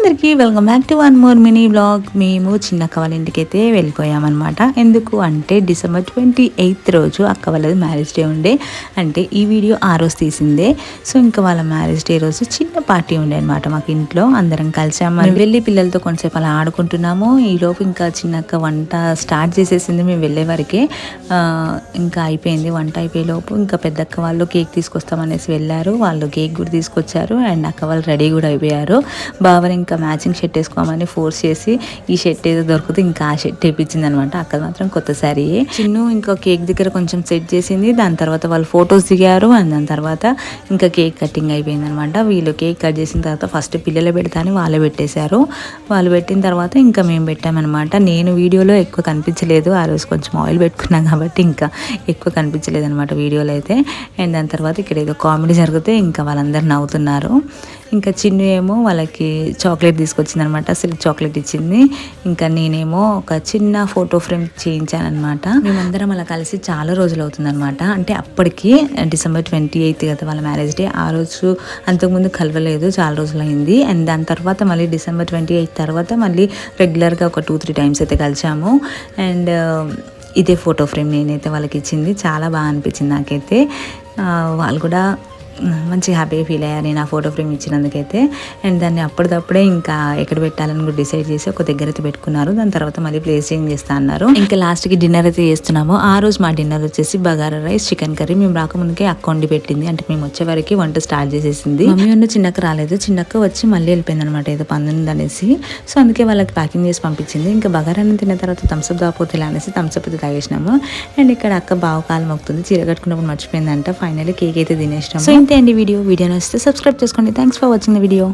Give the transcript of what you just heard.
అందరికీ welcome back to one more mini blog. మేము చిన్నక్క వాళ్ళ ఇంటికి అయితే వెళ్ళిపోయామన్నమాట. ఎందుకు అంటే డిసెంబర్ 28 రోజు అక్క వాళ్ళది మ్యారేజ్ డే ఉండే. అంటే ఈ వీడియో ఆ రోజు తీసిందే. సో ఇంకా వాళ్ళ మ్యారేజ్ డే రోజు చిన్న పార్టీ ఉండే అనమాట మాకు ఇంట్లో. అందరం కలిసాము, వెళ్ళి పిల్లలతో కొంచెంసేపు అలా ఆడుకుంటున్నాము. ఈలోపు ఇంకా చిన్నక్క వంట స్టార్ట్ చేసేసింది. మేము వెళ్ళే వరకే ఇంకా అయిపోయింది. వంట అయిపోయేలోపు ఇంకా పెద్దక్క వాళ్ళు కేక్ తీసుకొస్తామనేసి వెళ్ళారు. వాళ్ళు కేక్ కూడా తీసుకొచ్చారు అండ్ అక్క వాళ్ళు రెడీ కూడా అయిపోయారు. బావని ఇంకా మ్యాచింగ్ షర్ట్ వేసుకోమని ఫోర్స్ చేసి ఈ షర్ట్ ఏదో దొరికితే ఇంకా ఆ షర్ట్ వేయించింది అనమాట. అక్కడ మాత్రం కొత్త శారీ. చిన్ను ఇంకా కేక్ దగ్గర కొంచెం సెట్ చేసింది. దాని తర్వాత వాళ్ళు ఫొటోస్ దిగారు అండ్ దాని తర్వాత ఇంకా కేక్ కటింగ్ అయిపోయింది అనమాట. వీళ్ళు కేక్ కట్ చేసిన తర్వాత ఫస్ట్ పిల్లలు పెడతాని వాళ్ళే పెట్టేశారు. వాళ్ళు పెట్టిన తర్వాత ఇంకా మేము పెట్టామన్నమాట. నేను వీడియోలో ఎక్కువ కనిపించలేదు, ఆ రోజు కొంచెం ఆయిల్ పెట్టుకున్నాం కాబట్టి ఇంకా ఎక్కువ కనిపించలేదు అనమాట వీడియోలో అయితే. అండ్ దాని తర్వాత ఇక్కడ ఏదో కామెడీ జరిగితే ఇంకా వాళ్ళందరూ నవ్వుతున్నారు. ఇంకా చిన్ను ఏమో వాళ్ళకి చాక్లెట్ తీసుకొచ్చింది అనమాట, సిల్క్ చాక్లెట్ ఇచ్చింది. ఇంకా నేనేమో ఒక చిన్న ఫోటో ఫ్రేమ్ చేయించాను అనమాట. మేమందరం అలా కలిసి చాలా రోజులు అవుతుంది అనమాట. అంటే అప్పటికి డిసెంబర్ 28 కదా వాళ్ళ మ్యారేజ్ డే. ఆ రోజు అంతకుముందు కలవలేదు, చాలా రోజులు అయింది. అండ్ దాని తర్వాత మళ్ళీ డిసెంబర్ 28 తర్వాత మళ్ళీ రెగ్యులర్గా ఒక 2-3 టైమ్స్ అయితే కలిసాము. అండ్ ఇదే ఫోటో ఫ్రేమ్ నేనైతే వాళ్ళకి ఇచ్చింది. చాలా బాగా అనిపించింది నాకైతే. వాళ్ళు కూడా మంచి హ్యాపీగా ఫీల్ అయ్యారు నేను ఆ ఫోటో ఫ్రేమ్ ఇచ్చినందుకైతే. అండ్ దాన్ని అప్పటిదప్పుడే ఇంకా ఎక్కడ పెట్టాలని కూడా డిసైడ్ చేసి ఒక దగ్గర అయితే పెట్టుకున్నారు. దాని తర్వాత మళ్ళీ ప్లేస్ చేంజ్ చేస్తా అన్నారు. ఇంకా లాస్ట్కి డిన్నర్ అయితే చేస్తున్నాము. ఆ రోజు మా డిన్నర్ వచ్చేసి బగారా రైస్, చికెన్ కర్రీ. మేము రాకముందుకే అక్క వండి పెట్టింది. అంటే మేము వచ్చే వరకు వంట స్టార్ట్ చేసేసింది. మమ్మీ ఉన్న చిన్నక్క రాలేదు. చిన్నక్క వచ్చి మళ్ళీ వెళ్ళిపోయింది అనమాట, ఏదో పని ఉందనేసి. సో అందుకే వాళ్ళకి ప్యాకింగ్ చేసి పంపించింది. ఇంకా బగారాన్ని తిన్న తర్వాత థమ్స్అప్ దాపోతే ఇలా అనేసి థమ్స్అప్ అయితే తాగేసినాము. అండ్ ఇక్కడ అక్క బావకాలం అవుతుంది, చీర కట్టుకున్నప్పుడు మర్చిపోయిందంట. ఫైనల్లీ కేక్ అయితే తినేసినాము. ఇంతే అండి వీడియో నచ్చితే సబ్స్క్రైబ్ చేసుకోండి. Thanks for watching the video.